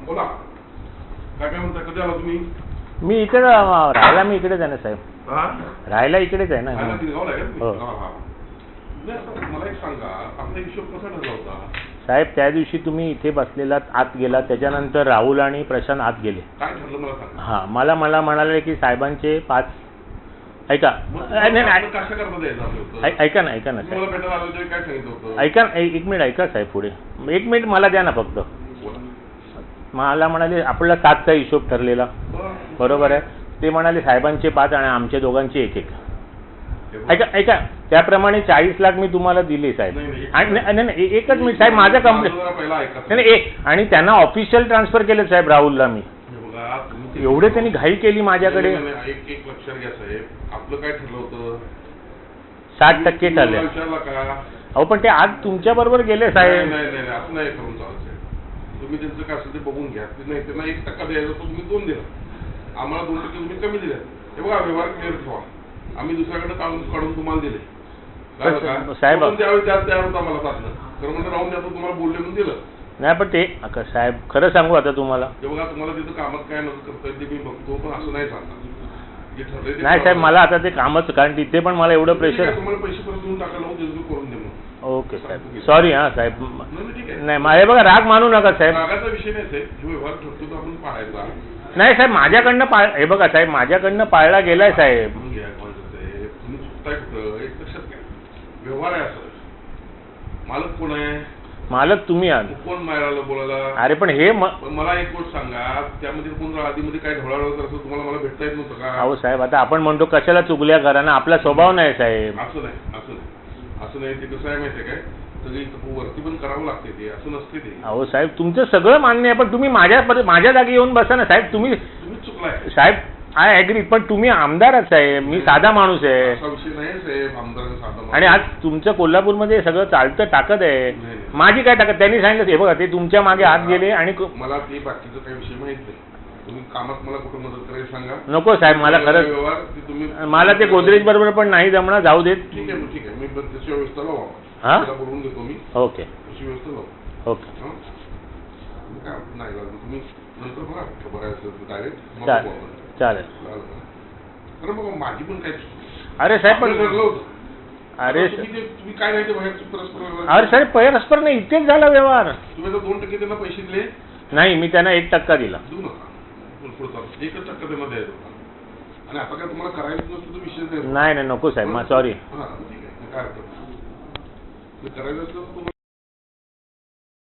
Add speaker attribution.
Speaker 1: बोला काय काय म्हणता, कधी आला तुम्ही?
Speaker 2: मी इकडे राहायला, मी इकडेच आहे ना साहेब. राहायला इकडेच आहे ना.
Speaker 1: हो. मला एक सांगा, आपला हिशोब कसा ठरला होता
Speaker 2: साहेब? त्या दिवशी तुम्ही इथे बसलेला आत गेला, त्याच्यानंतर राहुल आणि प्रशांत आत गेले.
Speaker 1: काय ठरलं मला सांगा.
Speaker 2: हां, मला म्हणाले की साहेबांचे 5. ऐका ऐका ना साहेब, ऐका ना, एक मिनिट ऐका साहेब, पुढे 1 मिनिट मला द्या ना फक्त. मला म्हणाले आपला 7चा हिशोब ठरलेला, बरोबर आहे. ते म्हणाले साहेबांचे 5 आणि आमच्या दोघांचे 1-1. ऐका त्याप्रमाणे 40 लाख मी तुम्हाला दिले साहेब. नाही एकच मिनिट साहेब, माझं कंप्लेंट नाही. आणि त्यांना ऑफिशियल ट्रान्सफर केलं साहेब राहुलला मी. एवढे त्यांनी घाई केली माझ्याकडे.
Speaker 1: एक लक्षात घ्या साहेब, आपलं काय ठरलं होतं?
Speaker 2: 60% ठरले. अहो पण ते आज तुमच्या बरोबर गेले साहेब.
Speaker 1: नाही असं नाही करून चालत साहेब. तुम्ही त्यांचं काय असेल ते बघून घ्या. नाही त्यांना 1% द्यायचा तो तुम्ही 2 दिला, आम्हाला 2% तुम्ही कमी दिले. हे बघा, व्यवहार क्लिअर ठेवा. आम्ही दुसऱ्याकडे काढून तुम्हाला दिले साहेब. त्यावेळी तयार होता मला साधलं, तर म्हणजे राहून द्या, तुम्हाला बोलले म्हणून दिलं.
Speaker 2: नाही पण ते साहेब खरं सांगू आता तुम्हाला,
Speaker 1: ते बघा तुम्हाला तिथं कामात काय मदत करता येईल ते मी बघतो, पण असं नाही सांगणार.
Speaker 2: नाही साहेब, मला आता ते कामच, कारण तिथे पण मला एवढं प्रेशर.
Speaker 1: तुम्हाला पैसे परत देऊन टाकायला करून दे.
Speaker 2: ओके साहेब, सॉरी. हां साहेब, नाही माझे बघा राग मानू नका साहेब.
Speaker 1: रागाचा विषय नाही साहेब, जो व्यवहार ठरतो तो आपण पाळायचा.
Speaker 2: नाही साहेब, माझ्याकडनं हे बघा साहेब, माझ्याकडनं पाळला गेलाय साहेब.
Speaker 1: तुम्ही चुकताय कुठं एक लक्षात घ्या. व्यवहार आहे असं. मालक कोण आहे? मालक
Speaker 2: तुम्ही आहात.
Speaker 1: कोण मारायला बोलायला?
Speaker 2: अरे पण हे
Speaker 1: मला एक गोष्ट सांगा, त्यामध्ये कोण आधीमध्ये काय ढवळाढवळ करत असं तुम्हाला मला भेटता येत नव्हतं का?
Speaker 2: अहो साहेब, आता आपण म्हणतो कशाला चुगल्या करा ना, आपला स्वभाव नाही साहेब.
Speaker 1: असं नाही ते कसं आहे माहिती आहे काय, सगळी वरती पण करावं लागते, ते असं नसते ते.
Speaker 2: अहो साहेब, तुमचं सगळं मान्य आहे, पण तुम्ही माझ्या जागी येऊन बसा ना साहेब. तुम्ही
Speaker 1: चुकलाय
Speaker 2: साहेब, आय ॲग्री, पण तुम्ही आमदार आहात साहेब, मी साधा माणूस आहे.
Speaker 1: असा विषय नाही साहेब, आमदार साधा.
Speaker 2: आणि आज तुमचं कोल्हापूरमध्ये सगळं चालतं ताकद आहे. माझी काय ताकद? त्यांनी सांगितलं हे बघा, ते तुमच्या मागे हात गेले. आणि मला
Speaker 1: ते बाकीचं काही विषय माहित नाही. तुम्ही कामात मला कुठं मदत करायला सांगा.
Speaker 2: नको साहेब, मला खरंच मला ते गोदरेज बरोबर पण नाही जमणार, जाऊ देत.
Speaker 1: ठीक आहे मी त्याची व्यवस्था लावा.
Speaker 2: हां,
Speaker 1: बोलवून देतो मी.
Speaker 2: ओके,
Speaker 1: त्याची व्यवस्था लावा.
Speaker 2: ओके.
Speaker 1: नाही तुम्ही नंतर बघा खबर आहे डायरेक्ट.
Speaker 2: चालेल.
Speaker 1: अरे मग माझी पण काय.
Speaker 2: अरे साहेब पण अरे
Speaker 1: तुम्ही काय नाही ते बाहेर परस्पर.
Speaker 2: अरे साहेब, परस्पर नाही, इथेच झाला व्यवहार.
Speaker 1: तुम्ही तर 2% त्यांना पैसे दिले.
Speaker 2: नाही, मी त्यांना 1% दिला.
Speaker 1: देऊ नका, 1% त्यांना द्यायचं होता. आणि आता काय तुम्हाला करायचं नसतं तो विषय
Speaker 2: नाही नको साहेब, सॉरी.
Speaker 1: हां ठीक आहे, काय हरकत नाही. करायचं असलं तर